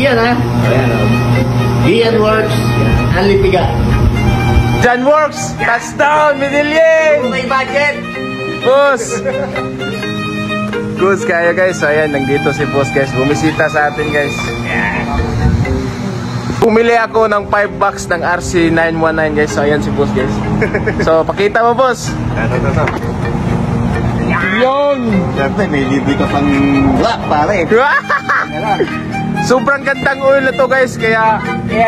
Giyan ha. Ayan o. Giyan Works. Anlipiga. Jan Works! Touchdown! Medellin! May budget! Boss! Boss kayo guys. So ayan, nandito si boss guys. Bumisita sa atin guys. Pumili ako ng 5 box ng RC919 guys. So ayan si boss guys. So pakita mo boss. Yun! Siyempre may libre ka pang black pare. Sobrang gandang oil na to guys. Kaya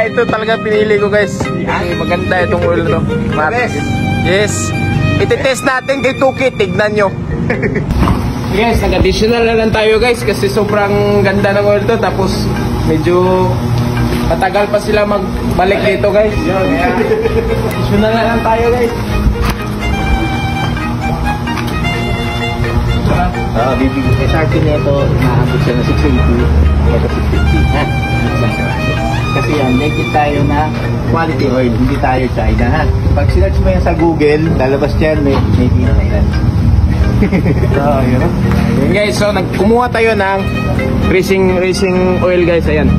ito talaga pinili ko guys. Kasi maganda itong oil na to. Maris. Yes. Iti-test natin kay Tuki. Tignan nyo. Yes, nag-additional na lang tayo guys. Kasi sobrang ganda ng oil to. Tapos medyo matagal pa sila magbalik dito guys. Additional na lang tayo guys. Bibigyan kay Sharky nito, maabot siya na 680, ito 650, ha? Kasi yan, naked tayo na quality oil, hindi tayo China, ha? Pag sinerch mo yan sa Google, lalabas dyan, may China na yan. Yun guys, so kumuha tayo ng racing oil guys, ayan.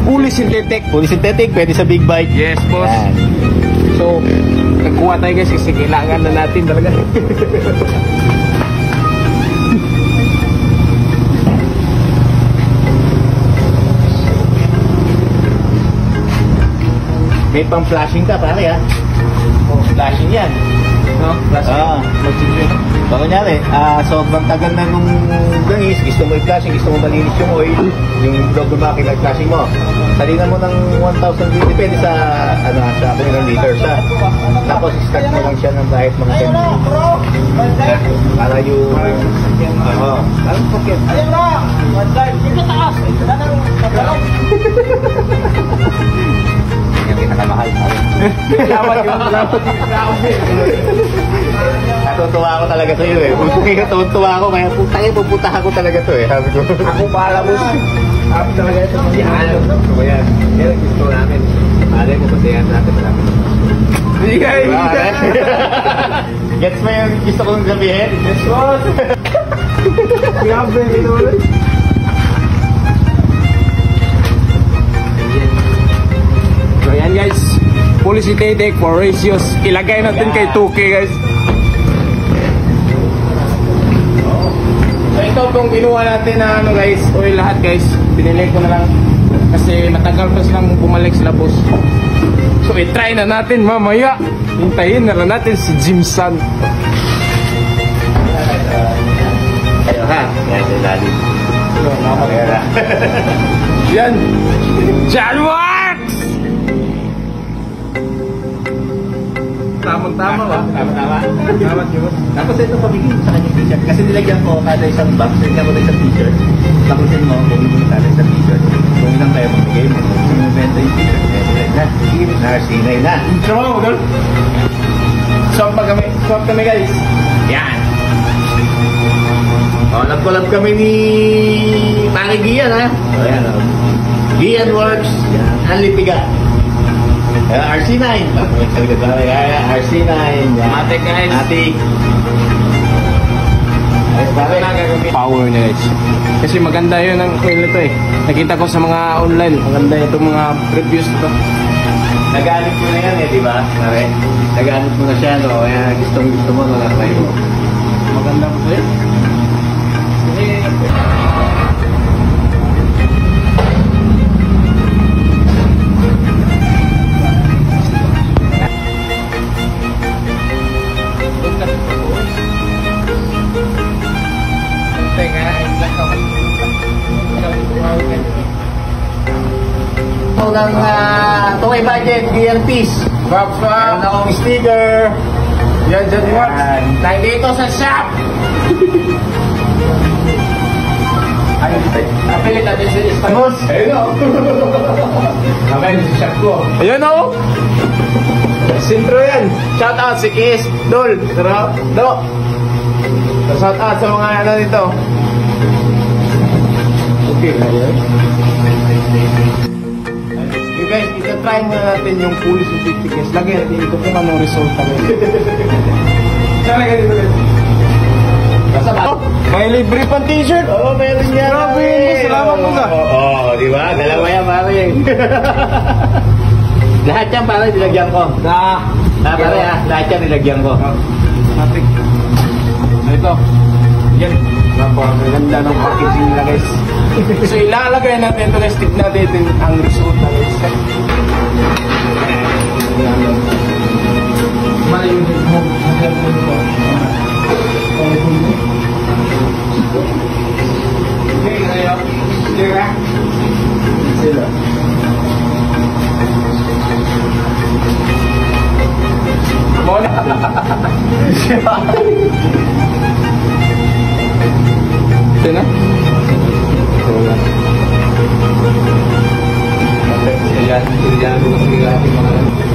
Fully synthetic. Fully synthetic, pwede sa big bike. Yes, boss. Yan. So, nagkuha tayo guys kasi kailangan na natin talaga. May pang flashing ka pare ha. Flashing yan. No? Flashing. Baka nyari, sobrang tagal na nung gangis, gusto mo i-flashing, gusto mo malinis yung oil, yung double makina flashing mo. Salingan mo ng 1,000 liters, depende sa sa kung ilang liters ha. Tapos start mo lang siya ng kahit mga 10 minutes. Para yung parang pocket. Ayun na! Ito taas! Yung pinakamahal pa rin. Natutuwa ako talaga sa'yo eh. Natutuwa ako kaya pupuntahan ko talaga to eh. Sabi ko. Ako pala mo. Sabi talaga ito. Yan. So yan. Yan gusto namin. Malay mo kasi yan natin malapit. Bigay! Gets mo yung gusto kong sabihin? Yes, boss! Grabe ito ulit. So yan guys, fully synthetic for ratios. Ilagay natin kay 2K guys. So ito pong kinuha natin na guys, oil lahat guys. Binili ko na lang kasi matagal pa silang bumalik sila boss. So i-try na natin mamaya. Hintayin na lang natin si Jimson. Ayo ha, yan yung lalim. Yan, Jan Works! Tamang-tama ba? Tama-tama. Tama yun. Tapos ito pabigyan sa kanyang t-shirt. Kasi nilagyan ko kada isang box, nilagyan ko na isang t-shirt. Tapusin mo, kung hindi kada isang t-shirt. Kung ilang kayo magbigay mo, kung sinubenta yung t-shirt, na. RC9 na. Intro mo, doon. Swap kami guys. Yan. Nag-collab kami ni Pari Giyan ha. Ayan o. Giyan Works. Anlipiga. RC9. RC9. Matik guys. Matik. Power niya guys. Kasi maganda yun ang oil nito eh. Nakita ko sa mga online. Maganda itong mga reviews nito. Nagamit mo na yan eh, di ba? Pare, nagamit mo na siya, no? Kaya gusto mo, no? Maganda po yun. Ng Tungay Budget, BNPs. Meron akong sticker. Yan, Jan Works. Nandito sa shop. Napilit natin si Espagos. Ayun o. Kamay sa shop ko. Ayun o. Sintro yan. Shout out si Kiss. Dol. Do. Shout out sa mga ano dito. Okay. You guys, ita-try muna natin yung fully synthetic guys. Lagyan natin ito kung anong result kami. Saan lagyan dito guys? Basta ba? May libre pang t-shirt. Oo, meron yan. Grabe yun, boss. Salamat mo ka. Oo, di ba? Dalawa yan, pare. Lahat yan, pare, nilagyan ko. Pare, lahat yan nilagyan ko. Matik. Ito. Yan. Napakaganda ng packaging nila, guys. So ilalagay natin ito guys. Tignan natin ang result na guys. Malayo din mo. Okay, ngayon. Sila. Sila. Mona. Ito na?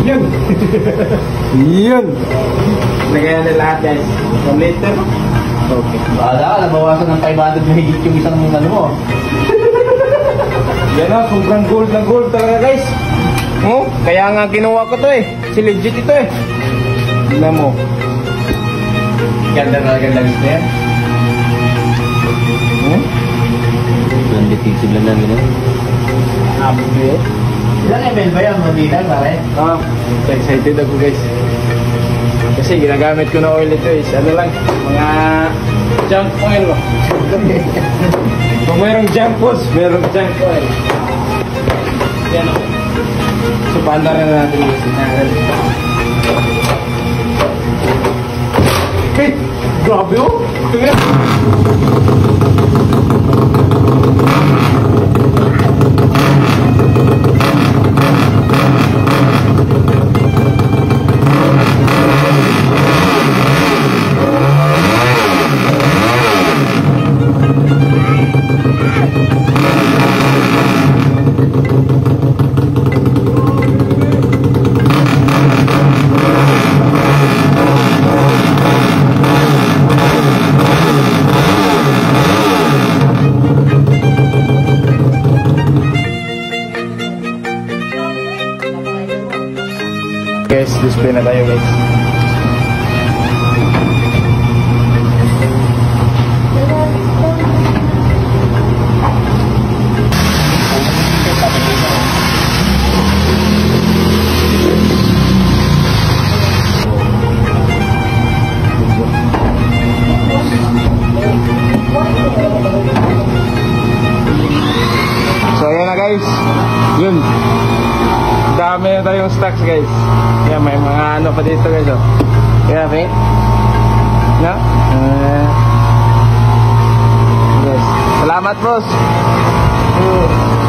Yun! Yun! Nagayan na lahat guys. 1 liter. Okay. Bahala ka, nabawasan ng 500 na higit yung isang ano mo. Yan o, sobrang gold na gold talaga guys. Oh, kaya nga ginawa ko to eh. Si legit ito eh. Tignan mo. Ganda talaga lang ito yan. Nandititib lang namin eh. Abe. Ilang ml ba yan? Mabilang, pare? Ah, excited ako guys. Kasi ginagamit ko na oil ito is ano lang, mga junk oil ba? Kung mayroong junk foods, mayroong junk oil. Yan o. So, paanda rin natin yung sinahan. Hey! Grabe o! Tingnan! Guys, display na tayo guys. So ayan na guys. Yun. Dami na tayong stocks guys. Yan, may mga ano pa dito guys oh. Yan, okay? No? Yes. Salamat boss.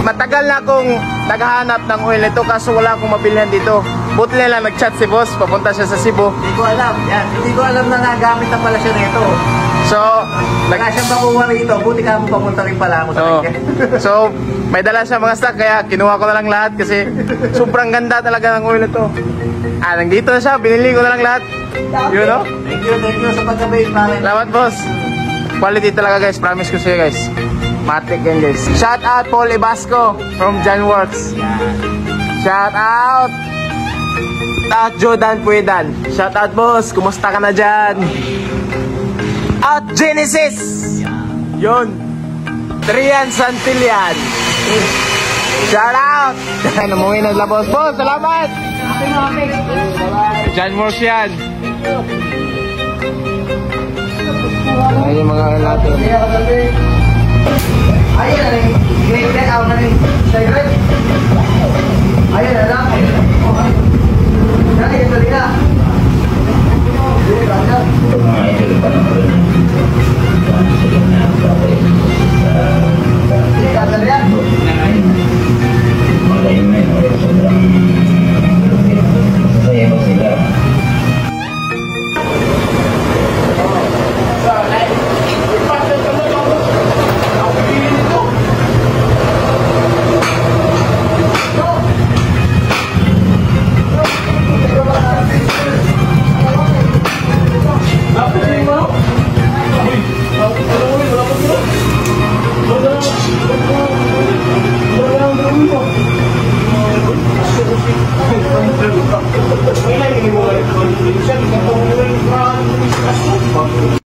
Matagal na akong naghahanap ng oil nito kaso wala akong mabilihan dito. Buti na lang nag-chat si boss, papunta siya sa Cebu. Hindi ko alam. Yan. Hindi ko alam na nagamit na pala siya nito. So, Wala siyang makuha rito. Buti ka mo pamunta rin pala ako sa kanya. So, may dala siya mga stock kaya kinuha ko na lang lahat kasi sobrang ganda talaga ng oil nito. Nandito na siya, binili ko na lang lahat. You know? Thank you sa pagkabait pare. Salamat boss. Quality talaga guys, promise ko sa'yo guys. Matik yan guys. Shout out Paul Ibasco from John Works. Shout out Jordan Puedan. Shout out boss, kumusta ka na dyan? At Genesis. Yun. Trian Santillan. Shout out. Namuwi na sila boss. Boss, salamat. John Works yan. Ayan yung mga natin. Ayan na rin. Ginigit ako na rin. Ayan na lang. Ayan na rin.